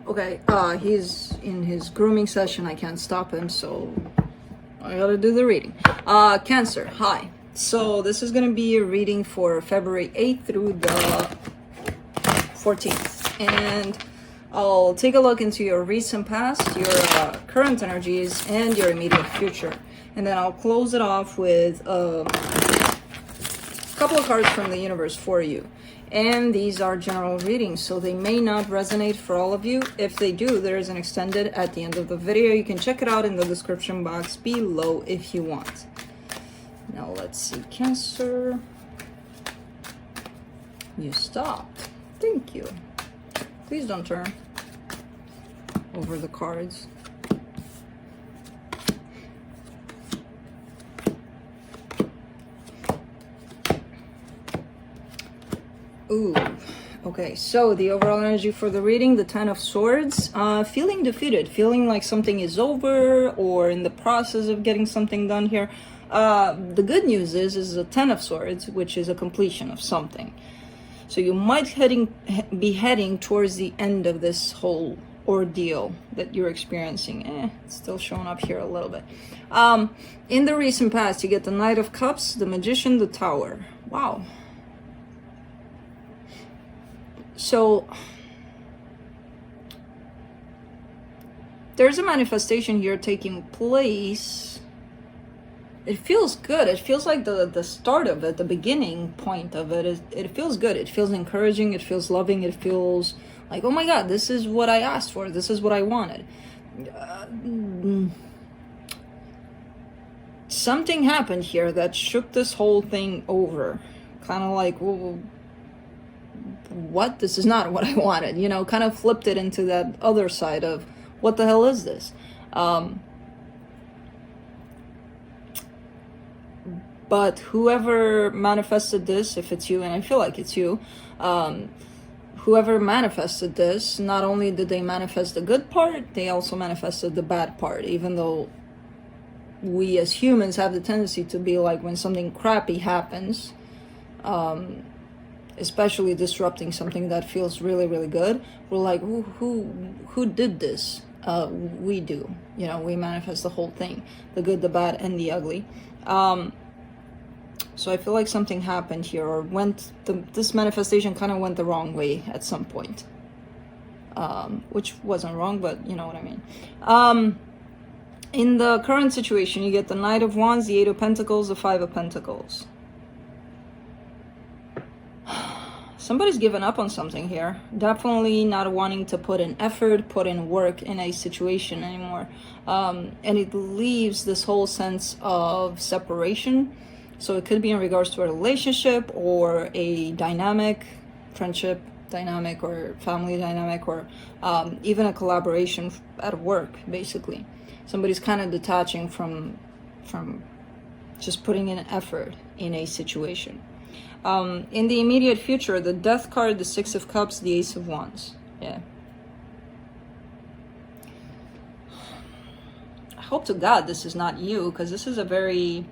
Okay, he's in his grooming session. I can't stop him, so I gotta do the reading. Cancer, hi. So this is gonna be a reading for February 8th through the 14th. And I'll take a look into your recent past, your current energies, and your immediate future. And then I'll close it off with a couple of cards from the universe for you. And these are general readings, so they may not resonate for all of you. If they do, there is an extended at the end of the video. You can check it out in the description box below if you want. Now let's see, Cancer. You stopped. Thank you. Please don't turn over the cards. Ooh, okay, so the overall energy for the reading, the Ten of Swords, feeling defeated, feeling like something is over or in the process of getting something done here. The good news is the Ten of Swords, which is a completion of something. So you might be heading towards the end of this whole ordeal that you're experiencing. It's still showing up here a little bit. In the recent past, you get the Knight of Cups, the Magician, the Tower. Wow. So there's a manifestation here taking place. It feels good. It feels like the start of it, the beginning point of it. It feels good. It feels encouraging. It feels loving. It feels like, oh my God, this is what I asked for. This is what I wanted. Something happened here that shook this whole thing over. Kind of like, well, what? This is not what I wanted, you know, kind of flipped it into that other side of what the hell is this? But whoever manifested this, if it's you, and I feel like it's you, whoever manifested this, not only did they manifest the good part, they also manifested the bad part, even though we as humans have the tendency to be like, when something crappy happens, especially disrupting something that feels really, really good, we're like, who did this? We do. You know, we manifest the whole thing, the good, the bad, and the ugly. So I feel like something happened here, or this manifestation kind of went the wrong way at some point. Which wasn't wrong, but you know what I mean. In the current situation, you get the Knight of Wands, the Eight of Pentacles, the Five of Pentacles. Somebody's given up on something here. Definitely not wanting to put in effort, put in work in a situation anymore. And it leaves this whole sense of separation. So it could be in regards to a relationship or a dynamic, friendship dynamic or family dynamic, or even a collaboration at work, basically. Somebody's kind of detaching from just putting in effort in a situation. In the immediate future, the Death card, the Six of Cups, the Ace of Wands. Yeah. I hope to God this is not you, because this is a very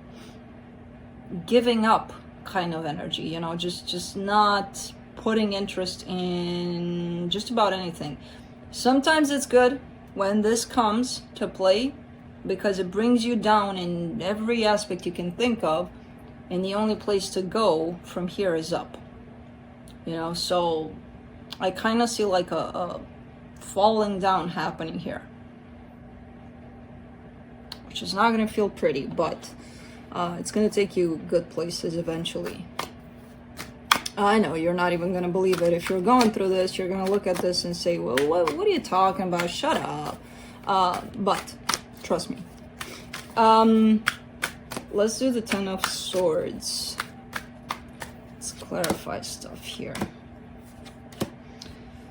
giving up kind of energy, you know, just not putting interest in just about anything. Sometimes it's good when this comes to play, because it brings you down in every aspect you can think of. And the only place to go from here is up, you know. So I kind of see like a falling down happening here, which is not going to feel pretty, but it's going to take you good places eventually. I know you're not even going to believe it. If you're going through this, you're going to look at this and say, well, what are you talking about? Shut up. But trust me. Let's do the Ten of Swords. Let's clarify stuff here.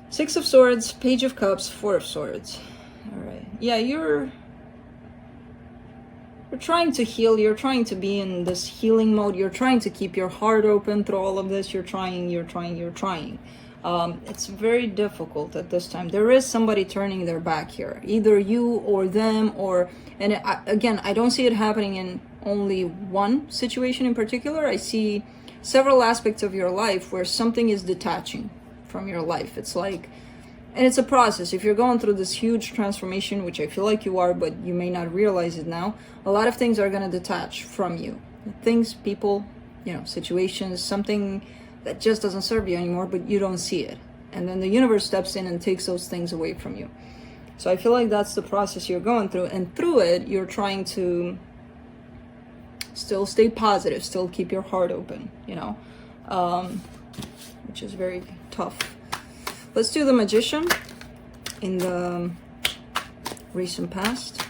Six of Swords, Page of Cups, Four of Swords. All right. Yeah, you're trying to heal. You're trying to be in this healing mode. You're trying to keep your heart open through all of this. You're trying. It's very difficult at this time. There is somebody turning their back here. Either you or them, and again, I don't see it happening in only one situation in particular. I see several aspects of your life where something is detaching from your life. It's like And it's a process. If you're going through this huge transformation, which I feel like you are, but you may not realize it now, a lot of things are going to detach from you. Things, people, you know, situations, something that just doesn't serve you anymore, but you don't see it. And then the universe steps in and takes those things away from you. So I feel like that's the process you're going through. And through it, you're trying to still stay positive, still keep your heart open, you know, which is very tough. Let's do the Magician in the recent past.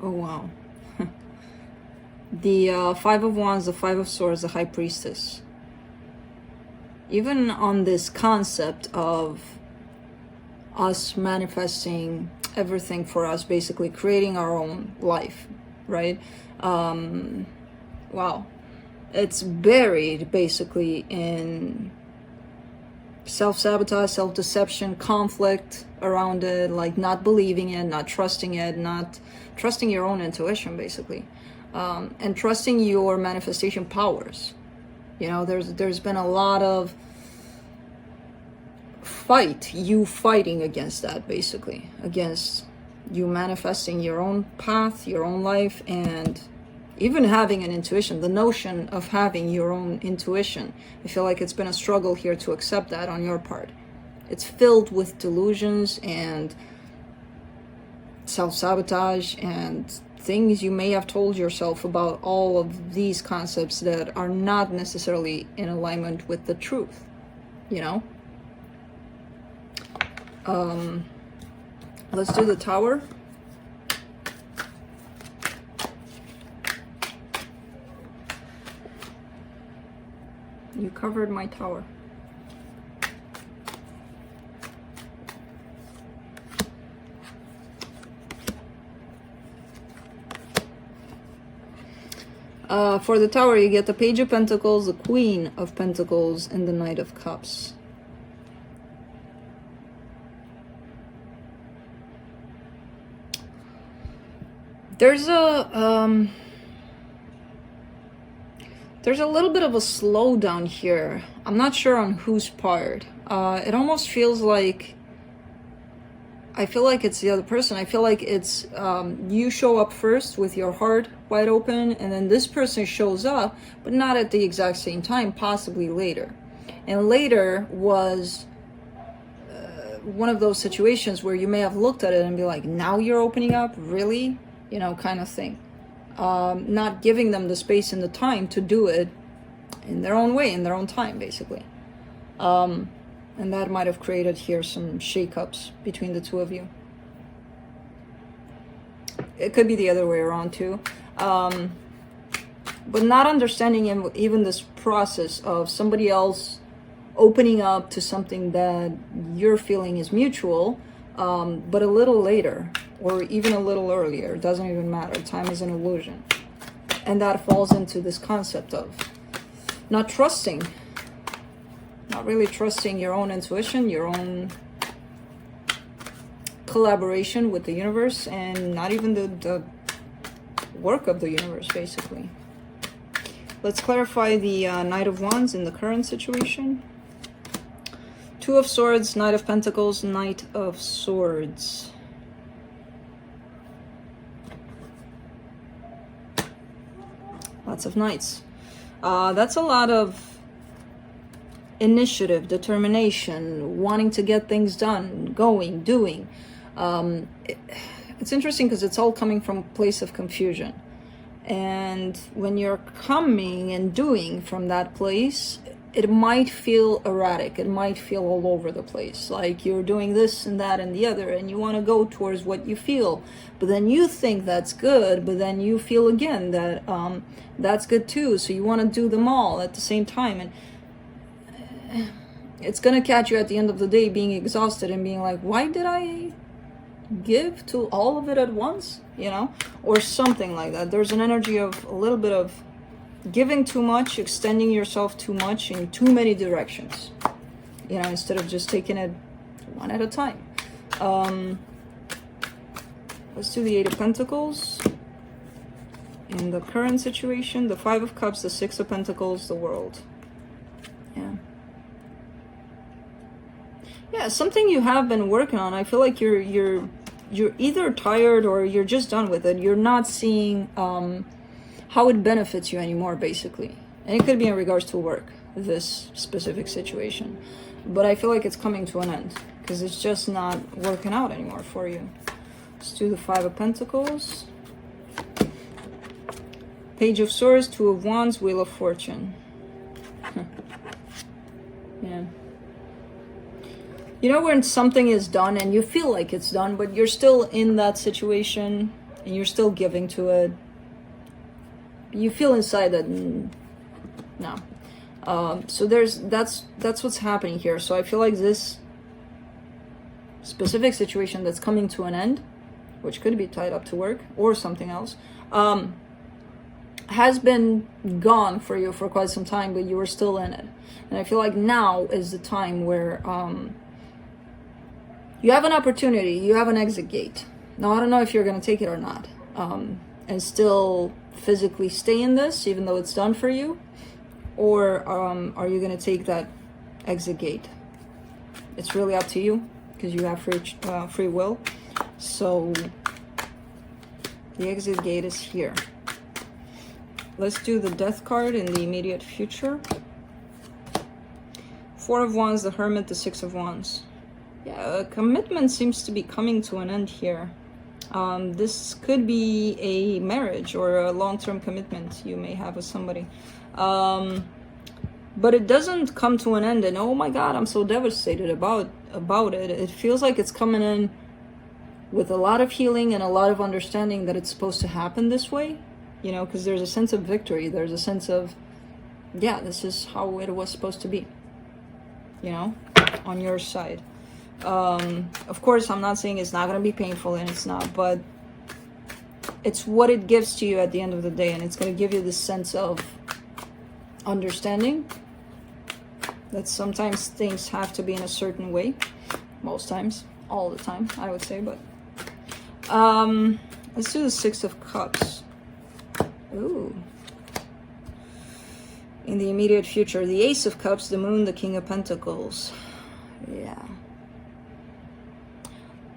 Oh, wow. The Five of Wands, the Five of Swords, the High Priestess. Even on this concept of us manifesting everything for us, basically creating our own life, right? Wow. It's buried basically in self-sabotage, self-deception, conflict around it, like not believing it, not trusting it, not trusting your own intuition, basically, and trusting your manifestation powers. You know, there's been a lot of you fighting against that, basically, against you manifesting your own path, your own life, and even having an intuition, the notion of having your own intuition. I feel like it's been a struggle here to accept that on your part. It's filled with delusions and self-sabotage and things you may have told yourself about all of these concepts that are not necessarily in alignment with the truth, you know? Let's do the Tower. You covered my Tower. For the Tower, you get the Page of Pentacles, the Queen of Pentacles, and the Knight of Cups. There's a little bit of a slowdown here. I'm not sure on whose part. It almost feels like, I feel like it's the other person. I feel like it's you show up first with your heart wide open, and then this person shows up, but not at the exact same time, possibly later. And later was one of those situations where you may have looked at it and be like, now you're opening up? Really? You know, kind of thing. Not giving them the space and the time to do it in their own way, in their own time, basically. And that might have created here some shakeups between the two of you. It could be the other way around too. But not understanding even this process of somebody else opening up to something that you're feeling is mutual, but a little later, or even a little earlier, it doesn't even matter. Time is an illusion. And that falls into this concept of not trusting, not really trusting your own intuition, your own collaboration with the universe, and not even the work of the universe, basically. Let's clarify the Knight of Wands in the current situation. Two of Swords, Knight of Pentacles, Knight of Swords. Lots of knights. That's a lot of initiative, determination, wanting to get things done, going, doing. It's interesting because it's all coming from a place of confusion. And when you're coming and doing from that place, it might feel erratic. It might feel all over the place. Like you're doing this and that and the other, and you want to go towards what you feel. But then you think that's good, but then you feel again that that's good too. So you want to do them all at the same time. And it's going to catch you at the end of the day being exhausted and being like, why did I give to all of it at once? You know, or something like that. There's an energy of a little bit of giving too much, extending yourself too much in too many directions, you know, instead of just taking it one at a time. Let's do the Eight of Pentacles in the current situation, the Five of Cups, the Six of Pentacles, the World, Yeah. Yeah, something you have been working on. I feel like you're either tired or you're just done with it. You're not seeing how it benefits you anymore, basically. And it could be in regards to work, this specific situation. But I feel like it's coming to an end because it's just not working out anymore for you. Let's do the Five of Pentacles. Page of Swords, Two of Wands, Wheel of Fortune. Yeah. You know when something is done and you feel like it's done, but you're still in that situation and you're still giving to it. You feel inside that no. So that's what's happening here. So I feel like this specific situation that's coming to an end, which could be tied up to work or something else, has been gone for you for quite some time, but you were still in it. And I feel like now is the time where you have an opportunity, you have an exit gate. Now, I don't know if you're going to take it or not, and still physically stay in this, even though it's done for you, or are you going to take that exit gate? It's really up to you, because you have free will. So, the exit gate is here. Let's do the Death card in the immediate future. Four of Wands, the Hermit, the Six of Wands. Yeah, a commitment seems to be coming to an end here. This could be a marriage or a long-term commitment you may have with somebody. But it doesn't come to an end and, oh my God, I'm so devastated about it. It feels like it's coming in with a lot of healing and a lot of understanding that it's supposed to happen this way. You know, because there's a sense of victory. There's a sense of, yeah, this is how it was supposed to be. You know, on your side. Of course, I'm not saying it's not going to be painful, and it's not, but it's what it gives to you at the end of the day, and it's going to give you this sense of understanding that sometimes things have to be in a certain way. Most times, all the time, I would say, but let's do the Six of Cups. Ooh. In the immediate future, the Ace of Cups, the Moon, the King of Pentacles. Yeah.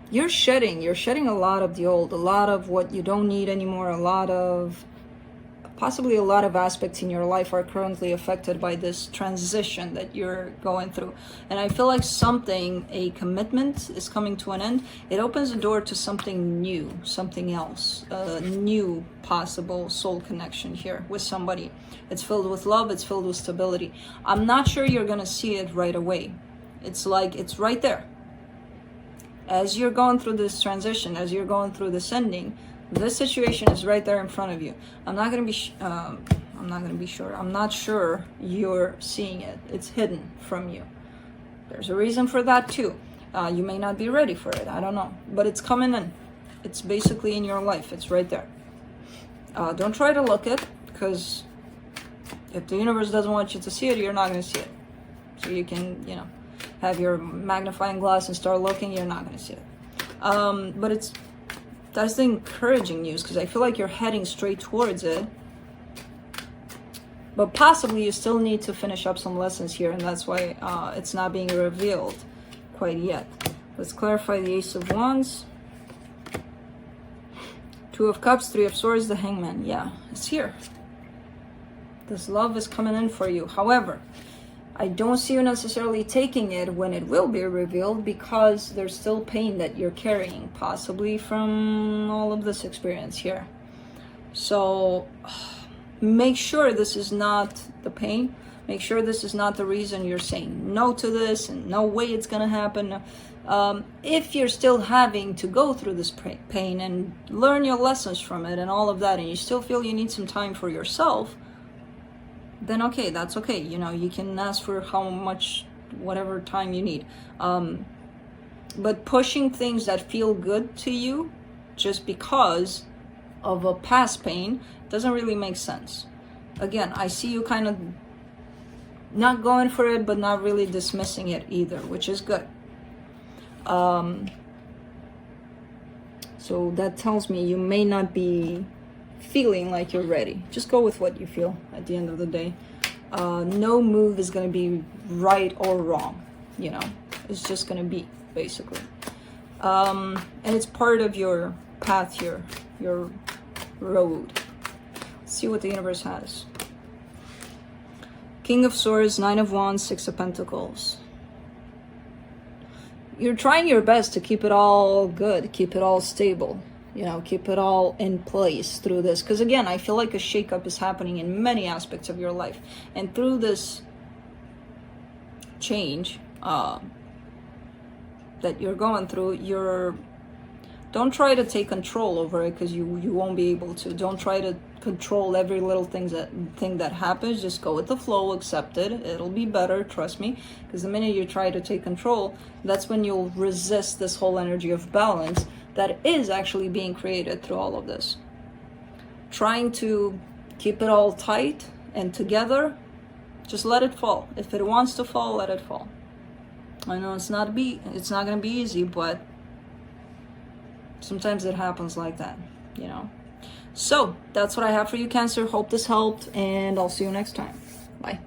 You're shedding a lot of the old, a lot of what you don't need anymore, possibly a lot of aspects in your life are currently affected by this transition that you're going through. And I feel like a commitment is coming to an end. It opens the door to something new, something else, a new possible soul connection here with somebody. It's filled with love, it's filled with stability. I'm not sure you're going to see it right away. It's like it's right there. As you're going through this transition, as you're going through this ending, this situation is right there in front of you. I'm not sure you're seeing it. It's hidden from you. There's a reason for that too. You may not be ready for it. I don't know. But it's coming in. It's basically in your life. It's right there. Don't try to look it, because if the universe doesn't want you to see it, you're not going to see it. So you can, have your magnifying glass and start looking, you're not going to see it. But that's the encouraging news, because I feel like you're heading straight towards it. But possibly you still need to finish up some lessons here, and that's why it's not being revealed quite yet. Let's clarify the Ace of Wands. Two of Cups, Three of Swords, the Hangman. Yeah, it's here. This love is coming in for you. However, I don't see you necessarily taking it when it will be revealed, because there's still pain that you're carrying, possibly from all of this experience here. So make sure this is not the pain. Make sure this is not the reason you're saying no to this and no way it's going to happen. If you're still having to go through this pain and learn your lessons from it and all of that, and you still feel you need some time for yourself, then okay, that's okay. You can ask for how much, whatever time you need. But pushing things that feel good to you just because of a past pain doesn't really make sense. Again, I see you kind of not going for it, but not really dismissing it either, which is good. So that tells me you may not be feeling like you're ready. Just go with what you feel at the end of the day. No move is going to be right or wrong, you know. It's just going to be, basically. And it's part of your path here, your road. Let's see what the universe has. King of Swords, Nine of Wands, Six of Pentacles. You're trying your best to keep it all good, keep it all stable, you know, keep it all in place through this. Because again, I feel like a shakeup is happening in many aspects of your life. And through this change that you're going through, don't try to take control over it, because you won't be able to. Don't try to control every little thing that happens. Just go with the flow, accept it. It'll be better, trust me. Because the minute you try to take control, that's when you'll resist this whole energy of balance that is actually being created through all of this. Trying to keep it all tight and together, just let it fall. If it wants to fall, let it fall. I know it's not gonna be easy, but sometimes it happens like that, you know. So that's what I have for you, Cancer. Hope this helped, and I'll see you next time. Bye.